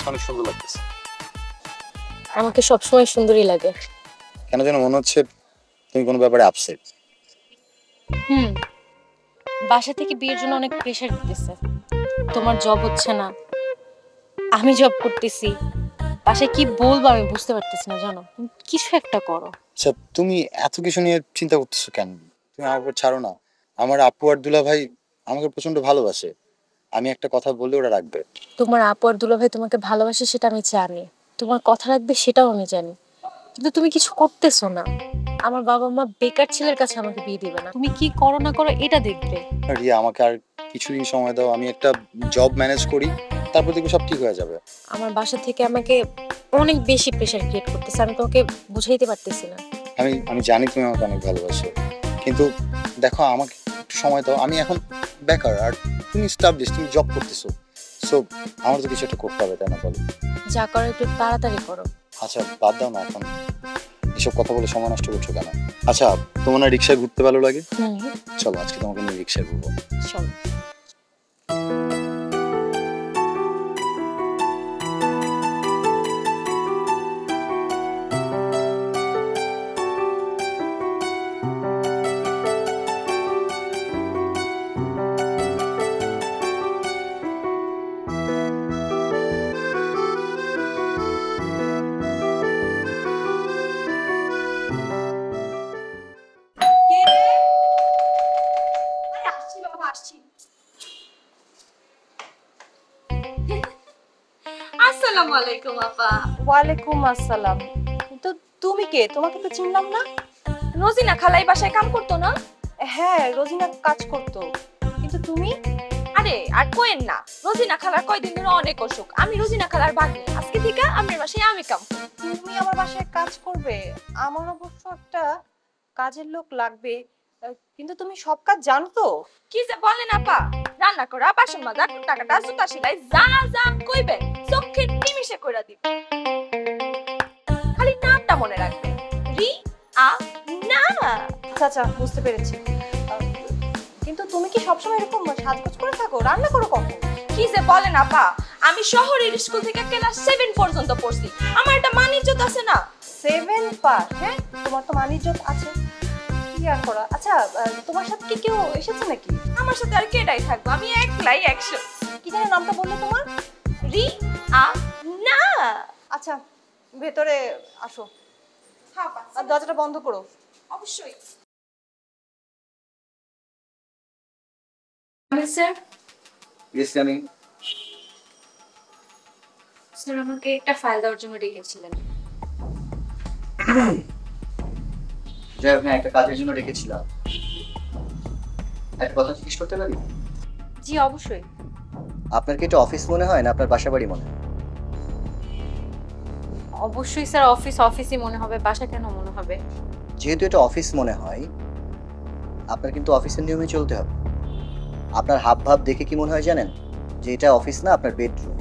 অনেক সুন্দর লাগতেছে। আমাকে সবসময় সুন্দরই লাগে। কেন যেন মনে হচ্ছে তুমি কোনো ব্যাপারে আপসেট। বাসা থেকে বিয়ের জন্য অনেক প্রেশার দিতেছে। তোমার জব হচ্ছে না, আমি জব করতেছি। বাসায় কি বলবো আমি বুঝতে পারতেছি না, জানো। কিছু একটা করো। আচ্ছা, তুমি এত কিছু নিয়ে চিন্তা করতেছো কেন? তুমি আমার উপর ছাড়ো না। আমার আপু আর দুলা ভাই আমাকে প্রচন্ড ভালোবাসে। আমি একটা কথা বললে ওরা রাখবে। তোমার আপু আর দুলাভাই তোমাকে ভালোবাসে সেটা আমি জানি, তোমার কথা রাখবে সেটাও আমি জানি, কিন্তু তুমি কিছু করতেছো না। আমার বাবা মা বেকার ছেলের কাছে আমাকে বিয়ে দিবে না, তুমি কি করো না করো এটা দেখবে। রিয়া, আমাকে আর কিছুদিন সময় দাও। আমি একটা জব ম্যানেজ করি, তারপর দেখবো সব ঠিক হয়ে যাবে। আমার বাসা থেকে আমাকে অনেক বেশি প্রেশার ক্রিয়েট করতেছে, আমি তোমাকে বুঝাইতে পারতেছি না। আমি আমি জানি তুমি আমাকে অনেক ভালোবাসো, কিন্তু দেখো আমাকে একটু সময় দাও। আমি এখন বেকার, আর তুমি স্টাবলিশ, তুমি জব করতেছো। সো আমার তো কিছু একটা করতে হবে, তাই না বলো? যা করো একটু তাড়াতাড়ি করো। আচ্ছা বাদ দাও না, এখন এসব কথা বলে সময় নষ্ট করছো কেন? আচ্ছা, তোমার না রিক্সায় ঘুরতে ভালো লাগে? চলো আজকে তোমাকে নিয়ে রিক্সায় ঘুরবো। চলো। আসসালামু আলাইকুম আপা। ওয়ালাইকুম আসসালাম। তো তুমি কে? তোমাকে তো চিনলাম না। রোজিনা খালাই বাসায় কাম করতো না? হ্যাঁ, রোজিনা কাজ করতো, কিন্তু তুমি? আরে আর কোয়েন না, রোজিনা খালার কয়দিন ধরে অনেক অসুখ। আমি রোজিনা খালার ভাগ্নি, আজকে থেকে আমার বাসায় আমি কাম করব। তুমি আমার বাসায় কাজ করবে? আমার অবশ্য একটা কাজের লোক লাগবে, কিন্তু তুমি সব কাজ জানো তো? কি যে বলেন আপা, রান্না করা, বাসন মাজা, কুটা কাটা, জুতা সেলাই, যা যা কইবে চোখের নিমিষে কইরা দিব। খালি নামটা মনে রাখবে, রি আ না। আচ্ছা আচ্ছা, বুঝতে পেরেছি। কিন্তু তুমি কি সবসময় এরকম সাজগোজ করে থাকো? রান্না করো কখন? কি যে বলেন আপা, আমি শহরের স্কুল থেকে ক্লাস 7 পর্যন্ত পড়ছি। আমার একটা মান ইজ্জত আছে না? 7 পাস? হ্যাঁ, তোমার তো মান ইজ্জত আছে। কি আর করা। আচ্ছা, তোমার সাথে কি কেউ এসেছে নাকি? আমার সাথে আর কেডাই থাকবো, আমি একলাই 100। কি যেন নামটা বললে তোমার? রি আ না। আচ্ছা, ভেতরে আসো। হ্যাঁ আর দরজাটা বন্ধ করো। অবশ্যই। স্যার, ইয়েস আমি স্যার আমাকে একটা ফাইল দেওয়ার জন্য ডেকেছিলেন। যাই হোক, একটা কাজের জন্য রেখেছিলাম। একটা কথা জিজ্ঞেস করতে পারি? জি অবশ্যই। আপনার কি এটা অফিস মনে হয় না আপনার বাসা বাড়ি মনে হয়? অবশ্যই স্যার, অফিসই মনে হবে, বাসা কেন মনে হবে? যেহেতু এটা অফিস মনে হয়, আপনার কিন্তু অফিসের নিয়মে চলতে হবে। আপনার হাব ভাব দেখে কি মনে হয় জানেন? যে এটা অফিস না, আপনার বেডরুম।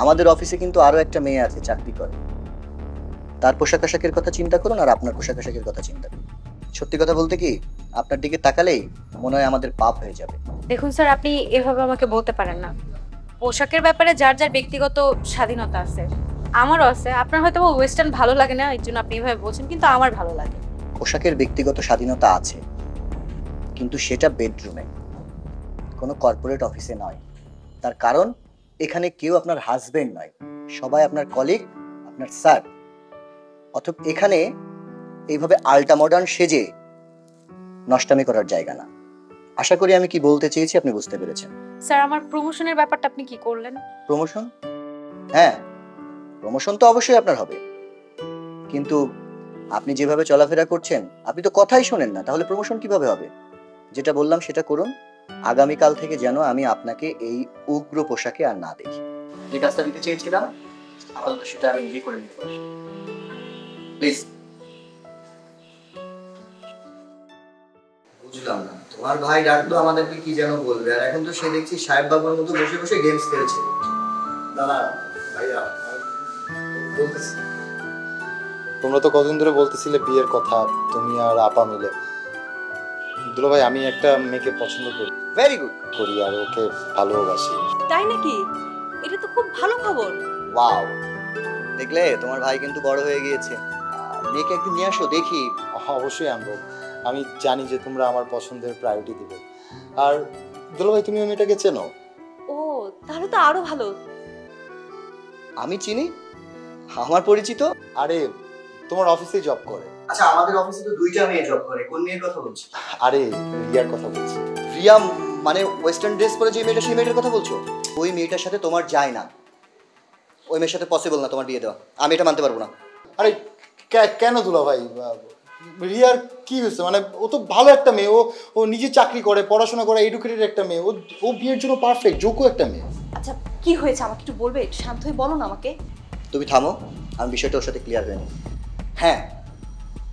আমাদের অফিসে কিন্তু আরো একটা মেয়ে আছে, চাকরি করে। তার পোশাক আশাকের কথা চিন্তা করুন, আর আপনার পোশাক আশাকের কথা চিন্তা করুন। সত্যি কথা বলতে কি, আপনার দিকে তাকালেই মনে হয় আমাদের পাপ হয়ে যাবে। দেখুন স্যার, আপনি এভাবে আমাকে বলতে পারেন না। পোশাকের ব্যাপারে যার যার ব্যক্তিগত স্বাধীনতা আছে, আমারও আছে। আপনার হয়তো ওয়েস্টার্ন ভালো লাগে না, এর জন্য আপনি এভাবে বলছেন, কিন্তু আমার ভালো লাগে। পোশাকের ব্যক্তিগত স্বাধীনতা আছে, কিন্তু সেটা বেডরুমে, কোনো কর্পোরেট অফিসে নয়। তার কারণ এখানে কেউ আপনার হাজবেন্ড নয়, সবাই আপনার কলিগ, আপনার স্যার। অথবা এখানে এইভাবে আল্টা মডার্ন সেজে নষ্টামি করার জায়গা না। আশা করি আমি কি বলতে চেয়েছি আপনি বুঝতে পেরেছেন। স্যার, আমার প্রমোশনের ব্যাপারটা আপনি কি করলেন? প্রমোশন? হ্যাঁ, প্রমোশন তো অবশ্যই আপনার হবে, কিন্তু আপনি যেভাবে চলাফেরা করছেন, আপনি তো কথাই শোনেন না, তাহলে প্রমোশন কিভাবে হবে? যেটা বললাম সেটা করুন। আগামীকাল থেকে যেন আমি আপনাকে এই উগ্র পোশাকে আর না দেখি। যে কাজটা দিতে চেয়েছিলাম আপাতত সেটা আমি নিজে করে নিতে পারি, প্লিজ। বুঝলাম না, তোমার ভাই ডাকলো আমাদেরকে কি যেন বলবে, আর এখন তো সে দেখছি সাহেব বাবুর মতো বসে বসে গেমস খেলছে। দাদা ভাইয়া বলতেছি, তোমরা তো কতদিন ধরে বলতেছিলে বিয়ের কথা, তুমি আর আপা মিলে। দুলো ভাই, আমি একটা মেয়েকে পছন্দ করি। Very good. করি আর ওকে ভালোবাসি। তাই নাকি? এটা তো খুব ভালো খবর। ওয়াও, দেখলে তোমার ভাই কিন্তু বড় হয়ে গিয়েছে। মেয়েকে একদিন নিয়ে আসো দেখি। অবশ্যই আনবো। আমি জানি যে তোমরা আমার পছন্দের প্রায়োরিটি দিবে। আর দুলাভাই, তুমি ওই মেয়েটাকে চেনো? ও তাহলে তো আরো ভালো। আমি চিনি, আমার পরিচিত। আরে তোমার অফিসেই জব করে। আচ্ছা, আমাদের অফিসে তো দুইটা মেয়ে জব করে। কোন মেয়ের কথা বলছো? আরে রিয়ার কথা বলছি। রিয়া মানে ওয়েস্টার্ন ড্রেস পরে যে মেয়েটা, সেই মেয়েটার কথা বলছো? ওই মেয়েটার সাথে তোমার যায় না, ওই মেয়ের সাথে পসিবল না তোমার বিয়ে দেওয়া। আমি এটা মানতে পারবো না। আরে কেন দুলাভাই? রিয়ার কি হয়েছে? মানে ও তো ভালো একটা মেয়ে, ও নিজে চাকরি করে, পড়াশোনা করে, এডুকেটেড একটা মেয়ে। ও বিয়ের জন্য পারফেক্ট, যোগ্য একটা মেয়ে। আচ্ছা কি হয়েছে আমাকে একটু বলবে? একটু শান্ত হয়ে বলো না আমাকে। তুমি থামো, আমি বিষয়টা ওর সাথে ক্লিয়ার হয়নি। হ্যাঁ,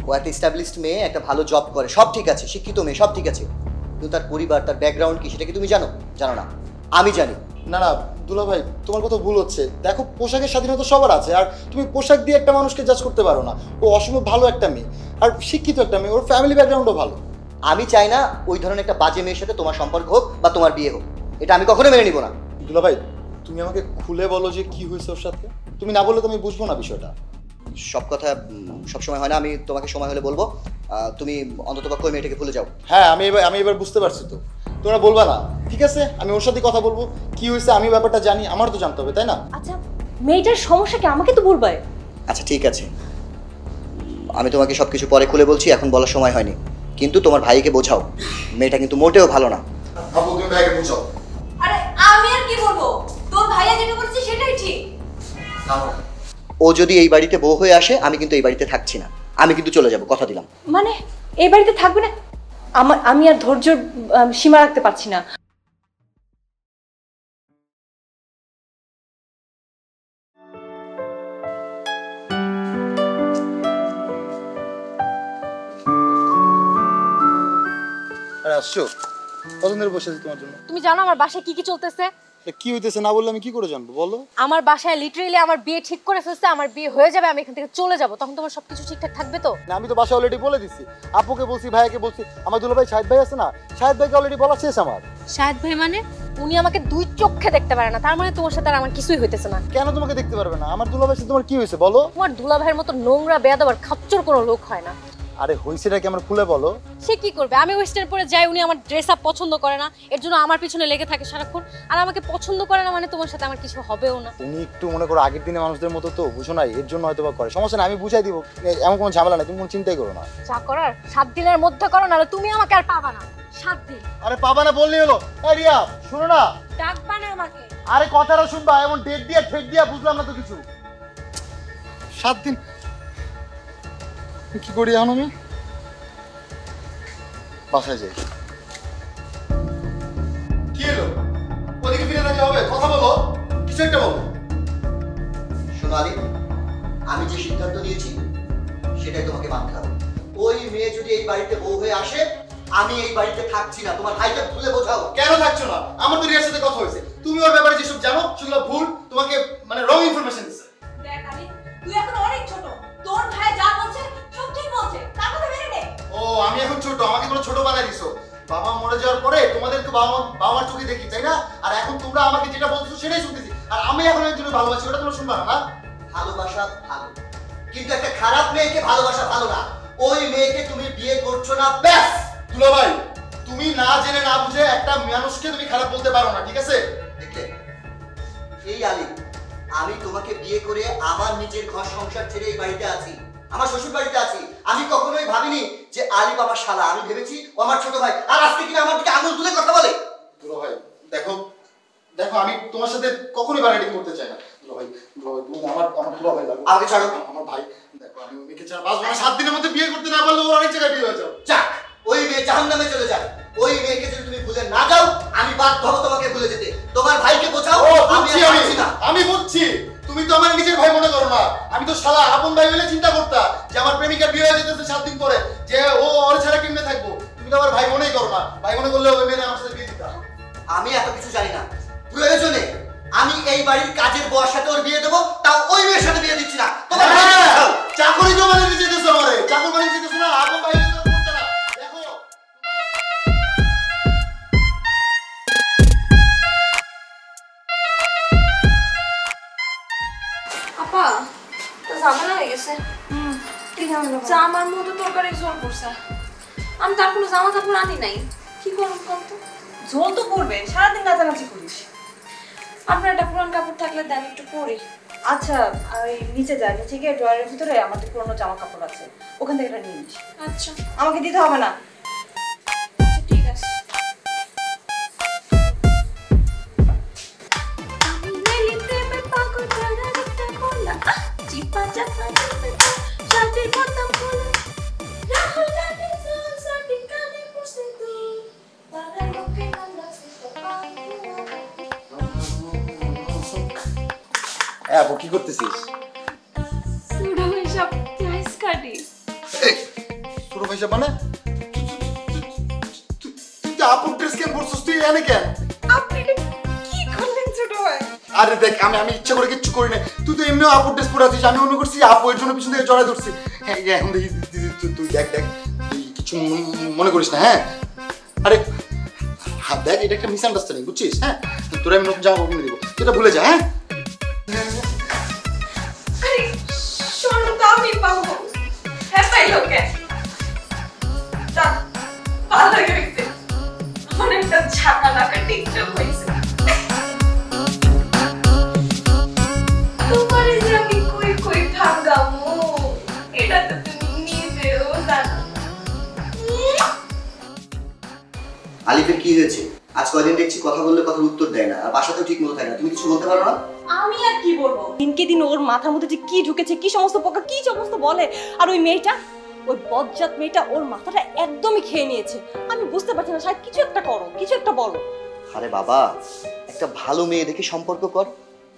ও একটা এস্টাবলিশড মেয়ে, একটা ভালো জব করে, সব ঠিক আছে, শিক্ষিত মেয়ে, সব ঠিক আছে। কিন্তু তার পরিবার, তার ব্যাকগ্রাউন্ড কি, সেটা কি তুমি জানো? জানো না? আমি জানি। না না দুলাভাই, তোমার কথা ভুল হচ্ছে। দেখো, পোশাকের স্বাধীনতা সবার আছে, আর তুমি পোশাক দিয়ে একটা মানুষকে জাজ করতে পারো না। ও অসম্ভব ভালো একটা মেয়ে, আর শিক্ষিত একটা মেয়ে, ওর ফ্যামিলি ব্যাকগ্রাউন্ডও ভালো। আমি চাই না ওই ধরনের একটা বাজে মেয়ের সাথে তোমার সম্পর্ক হোক বা তোমার বিয়ে হোক। এটা আমি কখনো মেনে নিব না। দুলাভাই, তুমি আমাকে খুলে বলো যে কি হয়েছে ওর সাথে। তুমি না বললে তো আমি বুঝবো না বিষয়টা। সব কথা সবসময় হয় না, আমি তোমাকে সময় হলে বলবো। তুমি অন্তত পক্ষে ওই মেয়েটাকে ভুলে যাও। হ্যাঁ, আমি এবার বুঝতে পারছি। তো তোমরা বলবা না, ঠিক আছে, আমি ওর সাথে কথা বলবো। কি হয়েছে আমি ব্যাপারটা জানি, আমার তো জানতে হবে, তাই না? আচ্ছা মেয়েটার সমস্যা কি আমাকে তো বলবে। আচ্ছা ঠিক আছে, আমি তোমাকে সব কিছু পরে খুলে বলছি, এখন বলার সময় হয়নি। কিন্তু তোমার ভাইকে বোঝাও, মেয়েটা কিন্তু মোটেও ভালো না। আপু, তুমি ভাইকে বুঝাও। আরে আমি আর কি বলবো, তোর ভাইয়া যেটা বলেছে সেটাই ঠিক। ও যদি এই বাড়িতে বউ হয়ে আসে, আমি কিন্তু এই বাড়িতে থাকছি না, আমি কিন্তু চলে যাব, কথা দিলাম। মানে এই বাড়িতে থাকবে না? আমি আর ধৈর্যর সীমা রাখতে পারছি না। আরে আসছো, পছন্দের বসে আছি তোমার জন্য। তুমি জানো আমার বাসায় কি কি চলতেছে? কি হইতেছে না বললে আমি কি করে জানবো, বলো? আমার বাসায় লিটারেলি আমার বিয়ে ঠিক করে ফেলছে, আমার বিয়ে হয়ে যাবে, আমি এখান থেকে চলে যাব। তখন তোমার সবকিছু ঠিকঠাক থাকবে তো? না, আমি তো বাসা অলরেডি বলে দিছি। আপুকে বলছি, ভাইয়াকে বলছি, আমার দুলাভাই শাহিদ ভাই আছে না, শাহিদ ভাইকে অলরেডি বলা শেষ আমার। শাহিদ ভাই মানে? উনি আমাকে দুই চোখে দেখতে পারে না, তার মানে তোমার সাথে আর আমার কিছুই হইতেছে না। কেন তোমাকে দেখতে পারবে না? আমার দুলাভাইয়ের সাথে তোমার কি হয়েছে বলো? তোমার দুলাভাইয়ের মতো নোংরা বেয়াদব আর খাচ্চর কোনো লোক হয় না। আরে হইছেটা কি আমার খুলে বলো। সে কি করবে? আমি ওয়েস্টার্ন পরে যাই, উনি আমার ড্রেস আপ পছন্দ করে না, এর জন্য আমার পিছনে লেগে থাকে সারাক্ষণ। আর আমাকে পছন্দ করে না মানে তোমার সাথে আমার কিছু হবেও না। উনি একটু মনে করো আগের দিনে মানুষদের মতো তো, বুঝো না, এর জন্য হয়তো বা করে। সমস্যা না, আমি বুঝাই দিব, এমন কোনো ঝামেলা নাই, তুমি কোনো চিন্তাই করো না। যা করার 7 দিনের মধ্যে করো, নাহলে তুমি আমাকে আর পাবা না। 7 দিন। আরে পাবা না বললেই হলো। এই রিয়া, শোনো না। ডাকবা না আমাকে। আরে কথাটা শুনবা, এমন ডেট দিয়া ঠেক দিয়া বুঝলাম না তো কিছু। 7 দিন কি করি এখন আমি? বাসায় যাই। কি হলো? ওদিকে ফিরে থাকলে হবে? কথা বলো, কিছু একটা বলো। শোনো আলী, আমি যে সিদ্ধান্ত নিয়েছি সেটাই তোমাকে মানতে হবে। ওই মেয়ে যদি এই বাড়িতে বউ হয়ে আসে, আমি এই বাড়িতে থাকছি না। তোমার ভাইকে ভুলে বোঝাও। কেন থাকছো না? আমার তো রিয়ার সাথে কথা হয়েছে, তুমি ওর ব্যাপারে যেসব জানো সেগুলো ভুল, তোমাকে মানে রং ইনফরমেশন দিচ্ছে। দেখ আলী, তুই এখন অনেক ছোট, তোর ভাই যা বলছে সব ঠিক বলছে, তার কথা মেনে নে। ও, আমি এখন ছোট, আমাকে কোনো ছোট বানাই দিছো। বাবা মরে যাওয়ার পরে তোমাদেরকে বাবার চোখে দেখি, তাই না? আর এখন তোমরা আমাকে যেটা বলছো সেটাই শুনতেছি। আর আমি এখন একজনের ভালোবাসি, ওটা তোমরা শুনবা না? ভালোবাসা ভালো, কিন্তু একটা খারাপ মেয়েকে ভালোবাসা ভালো না। ওই মেয়েকে তুমি বিয়ে করছো না, ব্যাস। দুলাভাই, তুমি না জেনে না বুঝে একটা মানুষকে তুমি খারাপ বলতে পারো না, ঠিক আছে? দেখলে এই আলী, আমি তোমাকে বিয়ে করে আমার নিজের ঘর সংসার ছেড়ে এই বাড়িতে আছি, আমার শ্বশুর বাড়িতে আছি। আমি কখনোই ভাবিনি যে আলী আমার শালা, আমি ভেবেছি ও আমার ছোট ভাই। আর আজকে কিনা আমার দিকে আঙুল তুলে কথা বলে। দুলাভাই দেখো, আমি তোমার সাথে কখনোই বাড়াইটিং করতে চাই না। দুলাভাই, তুমি আমার দুলাভাই লাগো। আগে ছাড়ো। আমার ভাই, দেখো আমি ওই মেয়েকে ছাড়া বাঁচবো না। 7 দিনের মধ্যে বিয়ে করতে না পারলে ওর অনেক জায়গায় বিয়ে হয়ে যাও। যাক, ওই মেয়ে জাহান্নামে চলে যাক। ওই মেয়েকে যদি তুমি ভুলে না যাও, আমি বাধ্য হব তোমাকে ভুলে যেতে। তোমার ভাইকে বোঝাও। আমি বুঝছি, তুমি তো আমার নিজের ভাই মনে করো না। আমি তো শালা আপন ভাই বলে চিন্তা করতা যে আমার প্রেমিকার বিয়ে হয়ে যেতেছে 7 দিন পরে, যে ও ওর ছাড়া কেমনে থাকবো। তুমি তো আমার ভাই মনেই করো না। ভাই মনে করলে ওই মেয়ে আমার সাথে বিয়ে দিতা। আমি এত কিছু জানি না। প্রয়োজনে আমি এই বাড়ির কাজের বউয়ের সাথে ওর বিয়ে দেবো, তাও ওই মেয়ের সাথে বিয়ে দিচ্ছি না। তোমার ভাইকে বোঝাও। চাকরি তো মানে যেতেছো আমারে, চাকর মানে যেতেছো না, আপন ভাই তো করতে না। দেখো জামার মতো তরকারি ঝোল করছে। আমি তার কোনো জামা কাপড় আনি নাই, কি করব কত? ঝোল তো করবে, সারাদিন নাচানাচি করিস। আপনার একটা পুরান কাপড় থাকলে দেন একটু পরে। আচ্ছা, ওই নিচে যা, নিচে গিয়ে ড্রয়ারের ভিতরে আমাদের পুরনো জামা কাপড় আছে, ওখান থেকে এটা নিয়ে নিস। আচ্ছা আমাকে দিতে হবে না। আচ্ছা ঠিক আছে। আমি মেলি প্রেমে পাগল ধরা দিতে বলা, চিপা চাপা চিপে শান্তির বোতাম খোলা, রাহুল গান্ধী সাথে কানে পড়ছে তো তারা লোকে নান্দা সিতো পাই। আপু কি করতেছিস? সুরা সব ক্লাস কাটি। ছোট ভাইসা মানে তুই তো আপুর ড্রেস কেন পরছিস? তুই এনে কেন? আপনি এটা কি করলেন ছোট ভাই? আরে দেখ, আমি ইচ্ছা করে কিচ্ছু করি না। তুই তো এমনিও আপুর ড্রেস পরে আছিস, আমি মনে করছি আপু এর জন্য পিছন থেকে জড়াই ধরছি। হ্যাঁ এখন দেখি তুই দেখ তুই কিছু মনে করিস না। হ্যাঁ আরে হাত দেখ, এটা একটা মিসআন্ডারস্ট্যান্ডিং, বুঝছিস? হ্যাঁ তোরা আমি নতুন জামা কিনে দিব, এটা ভুলে যা। হ্যাঁ আরে শোনো তো, আমি পাবো। হ্যাঁ পাইলো কে? ভালো হয়েছে, অনেকটা ঝাঁকা নাকা টিকটক হয়েছে। তোমার যে আমি কই কই ভাঙামো, এটা তো তুমি নিজেও জানো। আলিফের কি হয়েছে? আজ কয়দিন দেখছি কথা বললে কথার উত্তর দেয় না, আর বাসাতেও ঠিক মতো থাকে না। তুমি কিছু বলতে পারো না? আমি আর কি বলবো, দিনকে দিন ওর মাথার মধ্যে যে কি ঢুকেছে, কি সমস্ত পোকা, কি সমস্ত বলে। আর ওই মেয়েটা, ওই বজ্জাত মেয়েটা ওর মাথাটা একদমই খেয়ে নিয়েছে। আমি বুঝতে পারছি না, শায়দ কিছু একটা করো, কিছু একটা বলো। আরে বাবা, একটা ভালো মেয়ে দেখে সম্পর্ক কর।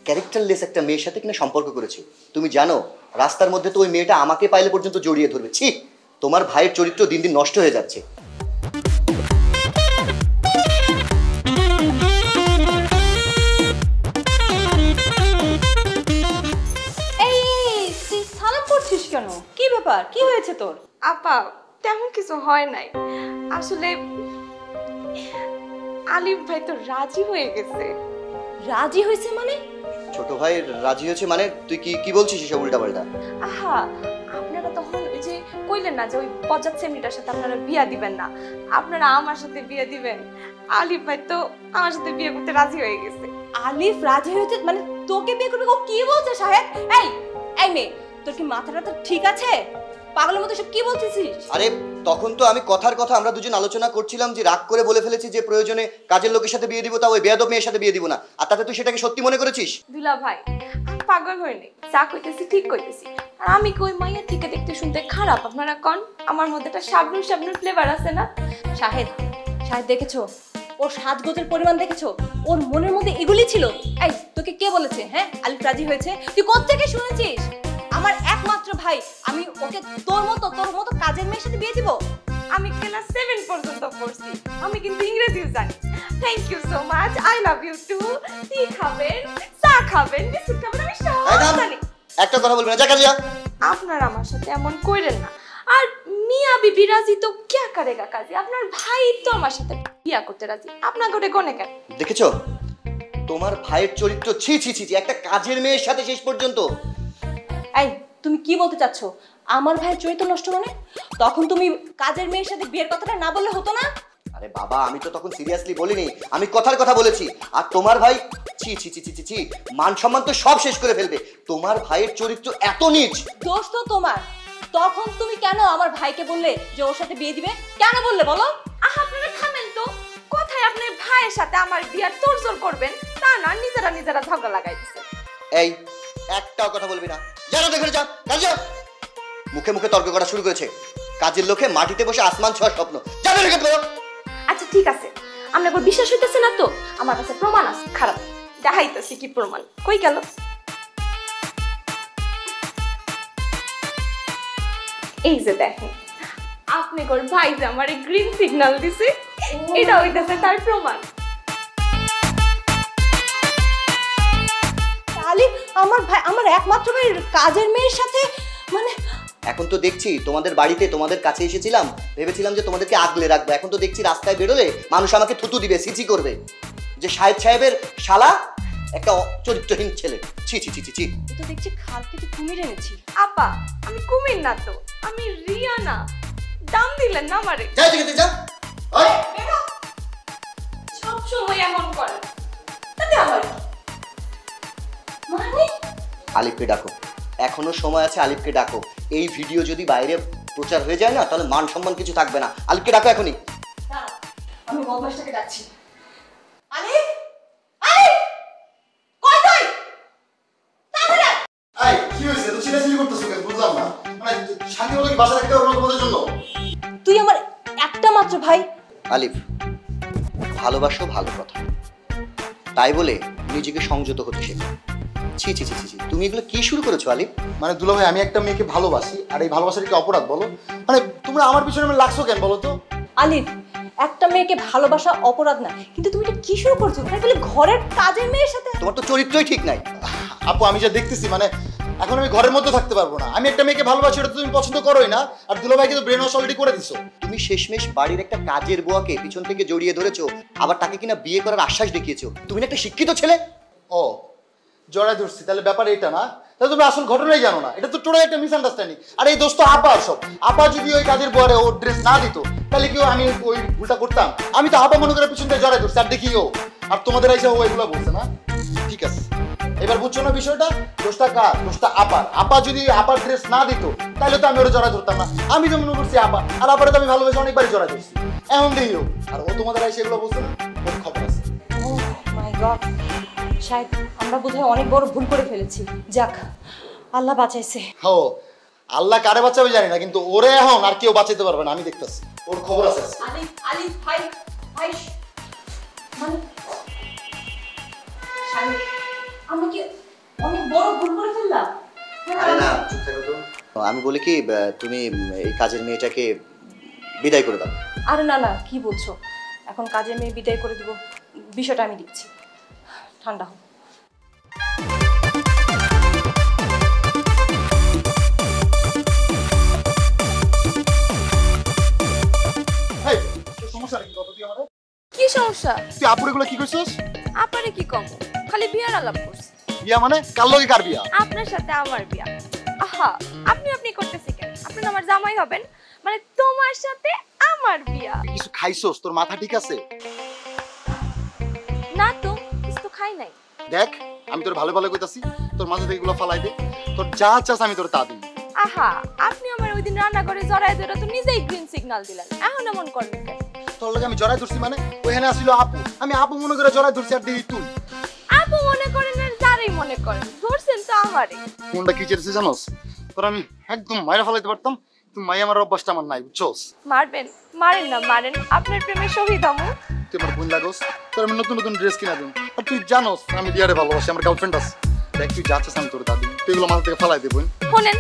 ক্যারেক্টারলেস একটা মেয়ের সাথে কিনা সম্পর্ক করেছে। তুমি জানো রাস্তার মধ্যে তো ওই মেয়েটা আমাকে পাইলে পর্যন্ত জড়িয়ে ধরবে। ছি, তোমার ভাইয়ের চরিত্র দিন দিন নষ্ট হয়ে যাচ্ছে। তুই সালাম করছিস কেন? কি ব্যাপার, কি হয়েছে তোর? আপা তেমন কিছু হয় নাই, আসলে আলিফ ভাই তো রাজি হয়ে গেছে। রাজি হয়েছে মানে? ছোট ভাই রাজি হয়েছে মানে? তুই কি বলছিস এসব উল্টাপাল্টা? আহা, আপনারা তখন ওই যে কইলেন না যে ওই বজ্জাত সেমনিটার সাথে আপনারা বিয়া দিবেন না, আপনারা আমার সাথে বিয়ে দিবেন। আলিফ ভাই তো আমার সাথে বিয়ে করতে রাজি হয়ে গেছে। আলিফ রাজি হয়েছে মানে তোকে বিয়ে করবে? ও কি বলছে সাহেব? এই মেয়ে, তোর কি মাথাটা তো ঠিক আছে? পাগলের মতো সব কি বলছিস? আরে তখন তো আমি কথার কথা আমরা দুজন আলোচনা করছিলাম যে রাগ করে বলে ফেলেছি যে প্রয়োজনে কাজের লোকের সাথে বিয়ে দিব, তা ওই বেয়াদব মেয়ের সাথে বিয়ে দিব না। আর তাতে তুই সেটাকে সত্যি মনে করেছিস? দুলা ভাই আমি পাগল হইনি, যা কইতেছি ঠিক কইতেছি। আর আমি কি ওই মাইয়া থেকে দেখতে শুনতে খারাপ? আপনারা কোন আমার মধ্যে একটা শাবনুর ফ্লেভার আছে না? শাহেদ দেখেছো ওর সাজগোজের পরিমাণ? দেখেছো ওর মনের মধ্যে এগুলি ছিল? এই তোকে কে বলেছে হ্যাঁ আলিফ রাজি হয়েছে? তুই কোত্থেকে শুনেছিস? আমার একমাত্র ভাই, আমি ওকে তোর মতো কাজের মেয়ের সাথে বিয়ে দিব? আমি ক্লাস 7 পর্যন্ত পড়ছি, আমি কিন্তু ইংরেজিও জানি। Thank you so much, I love you too. Tea খাবেন, চা খাবেন, বিস্কুট খাবেন, আমি সব জানি। একটা কথা বলবি না, যা কাজে যা। আপনারা আমার সাথে এমন কইরেন না। আর মিয়া বিবি রাজি তো क्या करेगा কাজী? আপনার ভাই তো আমার সাথে বিয়া করতে রাজি, আপনার ঘরে কোনে কেন? দেখেছো তোমার ভাইয়ের চরিত্র? ছি ছি ছি, একটা কাজের মেয়ের সাথে শেষ পর্যন্ত। এই তুমি কি বলতে চাচ্ছ? আমার ভাইয়ের চরিত্র নষ্ট মানে? তখন তুমি কাজের মেয়ের সাথে বিয়ের কথাটা না বললে হতো না? আরে বাবা, আমি তো তখন সিরিয়াসলি বলিনি, আমি কথার কথা বলেছি। আর তোমার ভাই, ছি ছি ছি ছি ছি, মান সম্মান তো সব শেষ করে ফেলবে। তোমার ভাইয়ের চরিত্র এত নীচ। দোষ তো তোমার। তখন তুমি কেন আমার ভাইকে বললে যে ওর সাথে বিয়ে দিবে? কেন বললে বলো? আহ আপনারা থামেন তো, কোথায় আপনি ভাইয়ের সাথে আমার বিয়ার তোড়জোড় করবেন তা না, নিজেরা ঝগড়া লাগাই দিছে। এই একটাও কথা বলবি না, যারা দেখে যা কাজে যা। মুখে মুখে তর্ক করা শুরু করেছে। কাজের লোকে মাটিতে বসে আসমান ছোঁয়ার স্বপ্ন। যাবে রেখে দেবো। আচ্ছা ঠিক আছে, আমরা একবার বিশ্বাস হইতেছে না তো? আমার কাছে প্রমাণ আছে, খারাপ দেখাইতেছি। কি প্রমাণ? কই গেল? এই যে দেখেন, আপনি কোন ভাই যে আমারে গ্রিন সিগন্যাল দিছে, এটা হইতেছে তার প্রমাণ। আলিফ আমার ভাই, আমার একমাত্র ভাই কাজের মেয়ের সাথে মানে? এখন তো দেখছি তোমাদের বাড়িতে তোমাদের কাছে এসেছিলাম, ভেবেছিলাম যে তোমাদেরকে আগলে রাখবো। এখন তো দেখছি রাস্তায় বেরোলে মানুষ আমাকে থুতু দিবে, সিচি করবে যে সাহেবের শালা একটা চরিত্রহীন ছেলে। ছি ছি ছি ছি ছি। তো দেখছি খাল কেটে কুমির এনেছি। আপা আমি কুমির না তো, আমি রিয়া না, দাম দিলেন না আমারে। যা থেকে যা। ওই সব সময় এমন করে, তাতে আমার কি? মানে আলিফকে ডাকো, এখনো সময় আছে, আলিফকে ডাকো। এই ভিডিও যদি বাইরে প্রচার হয়ে যায় না, তাহলে মান সম্মান কিছু থাকবে না। আলিফকে ডাকো এখনই। দাঁড়াও, আমি বদমাশটাকে ডাকছি। আলিফ, আলিফ, কই তুই? তাড়াতাড়ি আয়। এই কি হয়েছে? তো চিল্লাচিল্লি করতেছো কেন? বুঝলাম না। মানে শান্তি মতো কি বাসা রাখতে পারবো না তোমাদের জন্য? তুই আমার একটা মাত্র ভাই। আলিফ, ভালোবাসো ভালো কথা, তাই বলে নিজেকে সংযত হতে শেখো। ছি ছি ছি ছি, তুমি এগুলো কি শুরু করেছো আলিফ? মানে দুলা ভাই, আমি একটা মেয়েকে ভালোবাসি, আর এই ভালোবাসার কি অপরাধ বলো? মানে তোমরা আমার পিছনে লাগছো কেন বলো তো? আলিফ, একটা মেয়েকে ভালোবাসা অপরাধ না, কিন্তু তুমি এটা কি শুরু করছো? তাই বলে ঘরের কাজের মেয়ের সাথে? তোমার তো চরিত্রই ঠিক নাই। আপু, আমি যা দেখতেছি, মানে এখন আমি ঘরের মধ্যে থাকতে পারবো না। আমি একটা মেয়েকে ভালোবাসি, এটা তো তুমি পছন্দ করোই না। আর দুলা ভাইকে তো ব্রেন ওয়াশ অলরেডি করে দিছো। তুমি শেষমেশ বাড়ির একটা কাজের বুয়াকে পিছন থেকে জড়িয়ে ধরেছো, আবার তাকে কিনা বিয়ে করার আশ্বাস দেখিয়েছো। তুমি না একটা শিক্ষিত ছেলে। ও, জড়াই ধরছি, তাহলে ব্যাপার এটা না? তাহলে তুমি আসল ঘটনাই জানো না। এটা তো টোটাল একটা মিসআন্ডারস্ট্যান্ডিং। আর এই দোস্ত আপা, সব আপা যদি ওই কাজের বরে ওর ড্রেস না দিত, তাহলে কি আমি ওই ভুলটা করতাম? আমি তো আপা মনে করে পিছন থেকে জড়াই ধরছি, আর দেখি ও। আর তোমাদের এসে ও এগুলো বলছে না। ঠিক আছে, এবার বুঝছো না বিষয়টা? দোষটা কার? দোষটা আপার। আপা যদি আপার ড্রেস না দিত, তাহলে তো আমি ওরা জড়াই ধরতাম না। আমি তো মনে করছি আপা, আর আপারে তো আমি ভালোবেসে অনেকবারই জড়াই ধরছি। এমন দেখি ও, আর ও তোমাদের এসে এগুলো বলছে না। ওর খবর আছে। ও মাই গড, শায়দ আমরা বোধহয় অনেক বড় ভুল করে ফেলেছি। যাক, আল্লাহ বাঁচাইছে। ও, আল্লাহ কারে বাঁচাবে জানি না, কিন্তু ওরে এখন আর কেউ বাঁচাতে পারবে না। আমি দেখতেছি, ওর খবর আছে। আলিফ, আলিফ ভাই, ভাই, মানে শায়দ আমরা কি অনেক বড় ভুল করে ফেললাম? আরে না, চুপ থাকো তো। আমি বলি কি, তুমি এই কাজের মেয়েটাকে বিদায় করে দাও। আরে না না, কি বলছো? এখন কাজের মেয়ে বিদায় করে দিব, বিষয়টা আমি দেখছি। ঠান্ডা হোক। হেই, তোর সমস্যা কি? কত তুই আমারে? কি সমস্যা? তুই আপুর এগুলো কি কইছস? আপনারে কি কম, খালি বিয়ার আলাপ করছি। বিয়া মানে? কার লগে কার বিয়া? আপনার সাথে আমার বিয়া। আহা, আপনি করতেছি কেন? আপনি তো আমার জামাই হবেন, মানে তোমার সাথে আমার বিয়া। কিছু খাইছস? তোর মাথা ঠিক আছে? না তো, কিছু তো খাই নাই। দেখ, আমি তোর ভালো ভালো কইতাছি, তোর মাথা থেকে এগুলো ফালাই দে। তোর যা চাস আমি তোর তা দিই। আহা, আপনি আমার ওই দিন রান্না করে জড়াই ধরে তো নিজেই গ্রিন সিগন্যাল দিলেন, এখন এমন করবেন কেন? তোর লগে আমি জড়াই ধরছি মানে? ওখানে আসিল আপু, আমি আপু মনে করে জড়াই ধরছি, আর দেখি তুই। আপু মনে করেন আর যারই মনে করেন, ধরছেন তো আমারে। কোনটা কি চেয়েছে জানোস? তোর আমি একদম মাইরা ফেলাইতে পারতাম, তুই মাই আমার অভ্যাসটা আমার নাই, বুঝছস? মারবেন? মারেন না, মারেন, আপনার প্রেমে শহীদ হবো। তুই আমার বোন লাগোস, তোর আমি নতুন নতুন ড্রেস কিনা দিন। আর তুই জানোস আমি দিয়ারে ভালোবাসি, আমার গার্লফ্রেন্ড আছে। দেখ, তুই যাচ্ছিস আমি তোর দাদি, তুই এগুলো মাথা থেকে ফালাই দে বোন। শোনেন,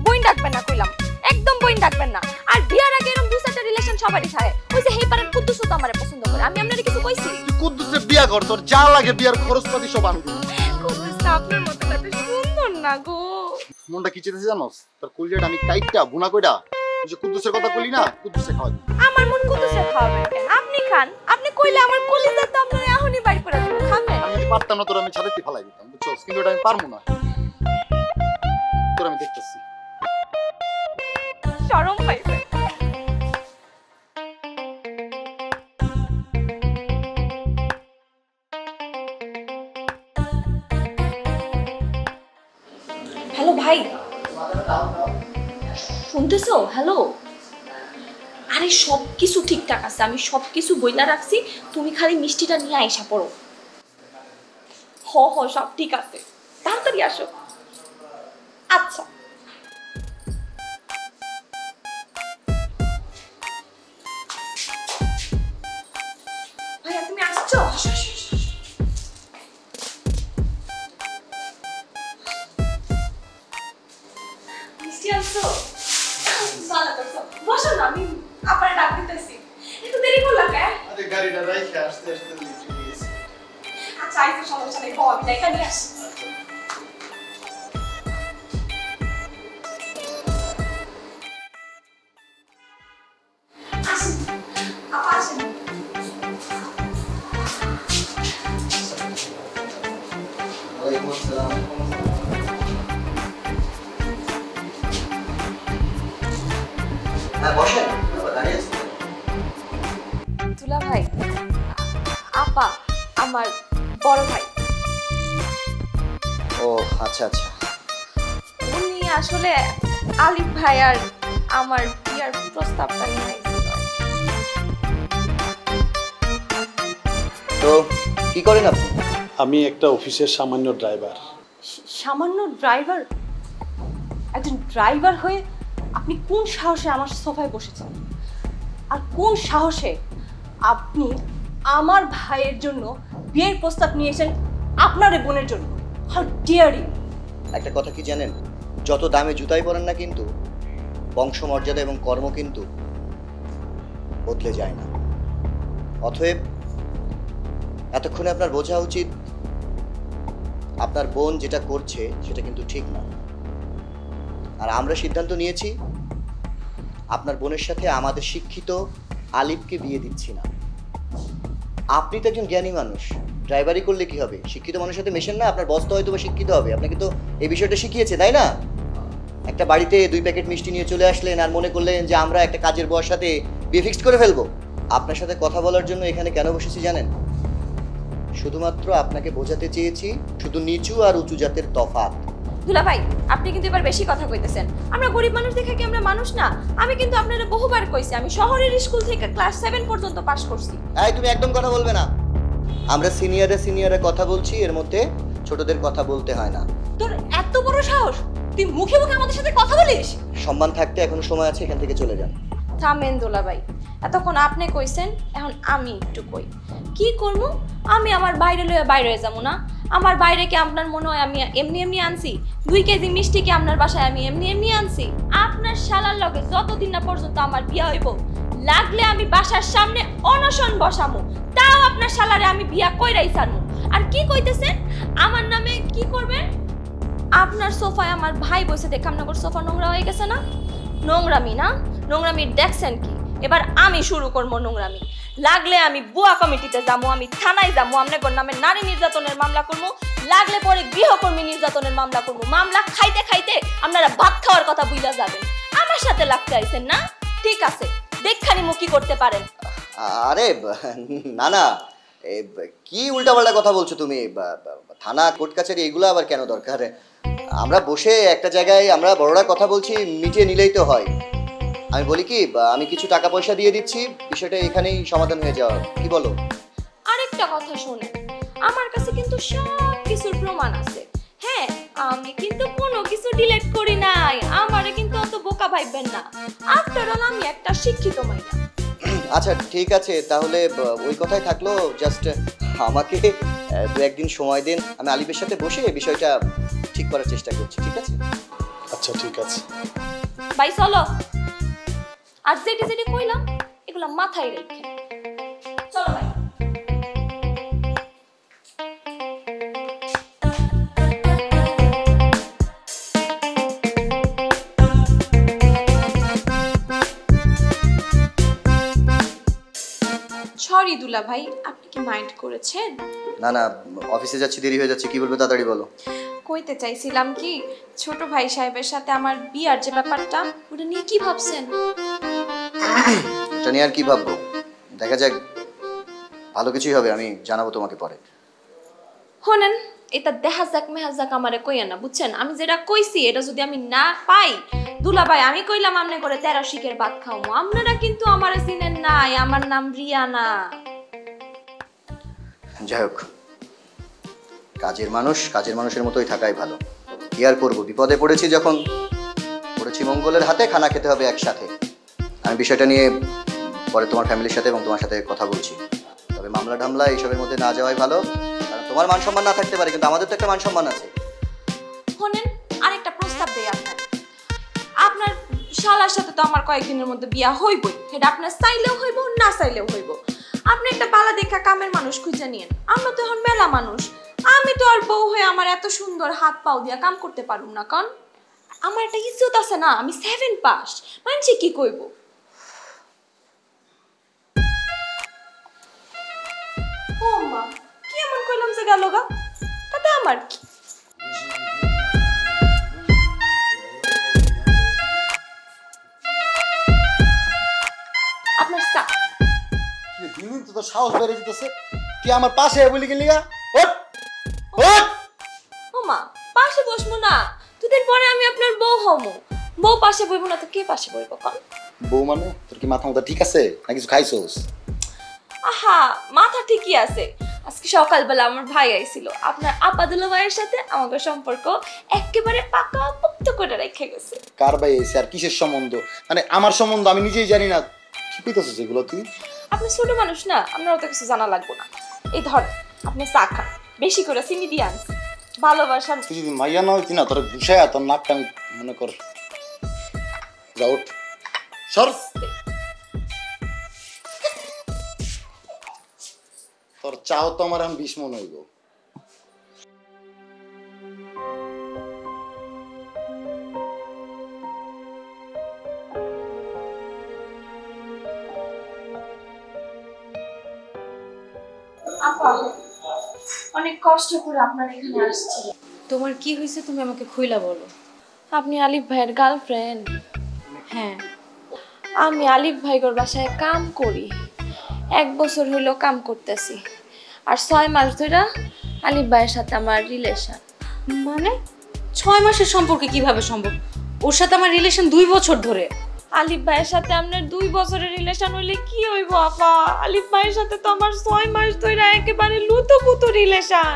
বইন ডাকবেন না কইলাম, একদম বইন ডাকবেন না। আর বিয়ার আগে এরকম 2-4টা রিলেশন সবারই থাকে। ওই যে হেই পারেন কুদ্দুস তো আমারে পছন্দ করে, আমি আপনারে কিছু কইছি? তুই কুদ্দুসে বিয়া কর, তোর যা লাগে বিয়ার খরচপাতি সব আমি দিই। কুদ্দুসটা আপনার মতো এত সুন্দর না গো। মনটা কি চেয়েছে জানোস? তোর কুলজাটা আমি কাইটটা বুনা কইটা, তুই যে কুদ্দুসের কথা কইলি না, কুদ্দুসে খাওয়া দিই। আমার মন কুদ্দুসে খাওয়াবেন কেন? আপনি খান, আপনি কইলে আমার কলিজা তো আপনার এখনই বাইর করে দেব, খাবেন? আমি যদি পারতাম না তোর আমি ছাদেতে ফালাই দিতাম, বুঝছস? কিন্তু এটা আমি পারবো না, তোর আমি দেখতেছি। শরম পাইবে। হ্যালো ভাই, শুনতেছো? হ্যালো, আরে সবকিছু ঠিকঠাক আছে, আমি সবকিছু বইলা রাখছি, তুমি খালি মিষ্টিটা নিয়ে আইসা পড়ো। হ হ, সব ঠিক আছে, তাড়াতাড়ি আসো। আচ্ছা। ভাইয়া তুমি আসছো? আসো, আসো, আসো। মিষ্টি আনছো? ভালো করছো, বসো না, আমি আপনারে ডাক দিতেছি। একটু দেরি করলাম কেন? আরে গাড়িটা রাইখে আসতে আসতে লেট হয়ে গেছে। আচ্ছা, আইসো, সমস্যা নেই, হও, আমি ডাইকা নিয়ে আসি। আসেন, আপা আসেন। ওয়ালাইকুম আসসালাম। হ্যাঁ বসেন, দাঁড়িয়ে আছি। দুলা ভাই, আপা আমার বড় ভাই। ও আচ্ছা আচ্ছা। উনি আসলে আলিফ ভাই আর আমার বিয়ার প্রস্তাবটা নিয়ে আইছিল। তো কি করেন আপনি? আমি একটা অফিসের সামান্য ড্রাইভার। সামান্য ড্রাইভার? একজন ড্রাইভার হয়ে আপনি কোন সাহসে আমার সোফায় বসেছেন? আর কোন সাহসে আপনি আমার ভাইয়ের জন্য বিয়ের প্রস্তাব নিয়েছেন আপনার এই বোনের জন্য? How dear you! একটা কথা কি জানেন, যত দামে জুতাই পরেন না কিন্তু বংশমর্যাদা এবং কর্ম কিন্তু বদলে যায় না। অতএব এতক্ষণে আপনার বোঝা উচিত আপনার বোন যেটা করছে সেটা কিন্তু ঠিক না। আর আমরা সিদ্ধান্ত নিয়েছি আপনার বোনের সাথে আমাদের শিক্ষিত আলিফকে বিয়ে দিচ্ছি না। আপনি তো একজন জ্ঞানী মানুষ, ড্রাইভারি করলে কি হবে? শিক্ষিত মানুষের সাথে মেশেন না, আপনার বস তো হয়তো বা শিক্ষিত হবে, আপনাকে তো এই বিষয়টা শিখিয়েছে, তাই না? একটা বাড়িতে 2 প্যাকেট মিষ্টি নিয়ে চলে আসলেন আর মনে করলেন যে আমরা একটা কাজের বউয়ের সাথে বিয়ে ফিক্সড করে ফেলবো। আপনার সাথে কথা বলার জন্য এখানে কেন বসেছি জানেন? শুধুমাত্র আপনাকে বোঝাতে চেয়েছি শুধু নিচু আর উঁচু জাতের তফাৎ। দুলা ভাই, আপনি কিন্তু এবার বেশি কথা কইতেছেন। আমরা গরিব মানুষ দেখে কি আমরা মানুষ না? আমি কিন্তু আপনারা বহুবার কইছি আমি শহরের স্কুল থেকে ক্লাস 7 পর্যন্ত পাস করছি। এই তুমি একদম কথা বলবে না। আমরা সিনিয়রে কথা বলছি, এর মধ্যে ছোটদের কথা বলতে হয় না। তোর এত বড় সাহস, তুই মুখে মুখে আমাদের সাথে কথা বলিস? সম্মান থাকতে এখনো সময় আছে, এখান থেকে চলে যান। থামেন দুলা ভাই, এতক্ষণ আপনি কইছেন, এখন আমি একটু কই। কি করবো? আমি আমার বাইরে লইয়া বাইরে যাবো না? আমার বাইরে কি আপনার মনে হয় আমি এমনি এমনি আনছি? 2 কেজি মিষ্টি কি আপনার বাসায় আমি এমনি এমনি আনছি? আপনার শালার লগে যতদিন না পর্যন্ত আমার বিয়া হইব, লাগলে আমি বাসার সামনে অনশন বসামু, তাও আপনার শালারে আমি বিয়া কইরাই ছাড়মু। আর কি কইতেছেন আমার নামে? কি করবেন? আপনার সোফায় আমার ভাই বসে দেখে আপনার সোফা নোংরা হয়ে গেছে না? নোংরামি না? নোংরামি দেখছেন কি? এবার আমি শুরু করবো নোংরামি। লাগলে আমি বুয়া কমিটিতে যাবো, আমি থানায় যাবো, আপনার নামে নারী নির্যাতনের মামলা করবো, লাগলে পরে গৃহকর্মী নির্যাতনের মামলা করবো। মামলা খাইতে খাইতে আপনারা ভাত খাওয়ার কথা বুইলা যাবেন। আমার সাথে লাগতে আইছেন না? ঠিক আছে, দেখখানি মুখি করতে পারেন। আরে না না, কি উল্টাপাল্টা কথা বলছো তুমি? থানা কোর্ট কাছারি এগুলো আবার কেন দরকার? আমরা বসে একটা জায়গায় আমরা বড়রা কথা বলছি, মিটিয়ে নিলেই তো হয়। আমি বলি কি, আমি কিছু টাকা পয়সা দিয়ে দিচ্ছি, বিষয়টা এখানেই সমাধান হয়ে যাওয়ার, কি বলো? আরেকটা কথা শুনেন, আমার কাছে কিন্তু সব কিছুর প্রমাণ আছে। হ্যাঁ, আমি কিন্তু কোনো কিছু ডিলিট করি নাই। আমারে কিন্তু অত বোকা ভাববেন না। আফটার অল আমি একটা শিক্ষিত মাইয়া। আচ্ছা ঠিক আছে, তাহলে ওই কথাই থাকলো। জাস্ট আমাকে 2-1 দিন সময় দিন, আমি আলিফের সাথে বসে বিষয়টা ঠিক করার চেষ্টা করছি, ঠিক আছে? আচ্ছা ঠিক আছে। ভাই চলো, আর যেটি যেটি কইলাম এগুলো মাথায় রেখে চলো ভাই। সরি দুলা ভাই, আপনি কি মাইন্ড করেছেন? না না, অফিসে যাচ্ছি, দেরি হয়ে যাচ্ছে, কি বলবে তাড়াতাড়ি বলো। কইতে চাইছিলাম কি, ছোট ভাই সাহেবের সাথে আমার বিয়ার যে ব্যাপারটা, ওটা নিয়ে কি ভাবছেন? এটা নিয়ে আর কি ভাববো, দেখা যাক, ভালো কিছুই হবে, আমি জানাবো তোমাকে পরে। শোনেন, এটা দেখা যাক মেহা যাক আমারে কইয়া না, বুঝছেন? আমি যেটা কইছি এটা যদি আমি না পাই, দুলা ভাই আমি কইলাম আমনে করে 13 শিকের ভাত খাওয়াবো। আপনারা কিন্তু আমারে চিনেন নাই, আমার নাম রিয়ানা। যাই হোক, কাজের মানুষের মতোই থাকাই ভালো। কি আর করবো, বিপদে পড়েছি যখন, পড়েছি মঙ্গলের হাতে, খানা খেতে হবে একসাথে। আমি বিষয়টা নিয়ে পরে তোমার ফ্যামিলির সাথে এবং তোমার সাথে কথা বলছি। তবে মামলা ঢামলা এইসবের মধ্যে না যাওয়াই ভালো, কারণ তোমার মান সম্মান না থাকতে পারে, কিন্তু আমাদের তো একটা মান সম্মান আছে। শোনেন, আরেকটা প্রস্তাব দেই আপনার। আপনার শালার সাথে তো আমার কয়েকদিনের মধ্যে বিয়া হইবই, সেটা আপনার চাইলেও হইব, না চাইলেও হইব। আপনি একটা বালা দেখা কামের মানুষ খুঁজে নিয়েন। আমরা তো এখন মেলা মানুষ, আমি তো আর বউ হয়ে আমার এত সুন্দর হাত পাও দিয়া কাম করতে পারুম না, কারণ আমার একটা ইজ্জত আছে না, আমি 7 পাস, মানছি কি কইব? ও মা, কি এমন কইলাম যে গেল গা, তাতে আমার কি? তো সাহস বেড়ে যেতেছে। কি আমার পাশে বলি গেলি গা? ওঠ ওঠ। ওমা পাশে বসবো না, দুদিন পরে আমি আপনার বউ হমু। বউ পাশে বইবো না তো কে পাশে বইবো কন? বউ মানে তোর কি মাথা ঠিক আছে না কিছু খাইছোস? আহা মাথা ঠিকই আছে। আজকে সকালবেলা আমার ভাই আইছিল, আপনার আপাদুল্লাহ ভাইয়ের সাথে আমাদের সম্পর্ক একেবারে পাকা পোক্ত করে রেখে গেছে। কার ভাই এসে আর কিসের সম্বন্ধ? মানে আমার সম্বন্ধ আমি নিজেই জানি না। কি কইতাছিস এগুলো তুই? আপনি ছোট মানুষ না, আপনার অত কিছু জানা লাগবে না। এই ধর আপনি চা খান, বেশি করে চিনি দিয়ে আনছি। ভালোবাসার তুই যদি মাইয়া না হইতি না তোর ঘুষায়া তোর নাকটা আমি মনে কর। যা ওঠ সর। তোর চাও তো আমার এখন 20 মন হইব। আপা অনেক কষ্ট করে আপনার এখানে আসছি। তোমার কি হয়েছে তুমি আমাকে খুইলা বলো। আপনি আলিফ ভাইয়ের গার্লফ্রেন্ড? হ্যাঁ। আমি আলিফ ভাইগোর বাসায় কাম করি, 1 বছর হইলো কাম করতেছি। আর 6 মাস ধরে আলিফ ভাইয়ের সাথে আমার রিলেশন। মানে 6 মাসের সম্পর্কে কিভাবে সম্ভব? ওর সাথে আমার রিলেশন 2 বছর ধরে। আলিফ ভাইয়ের সাথে আপনার 2 বছরের রিলেশন হইলে কি হইব আপা? আলিফ ভাইয়ের সাথে তো আমার 6 মাস ধরে একেবারে লুতোপুতো রিলেশন।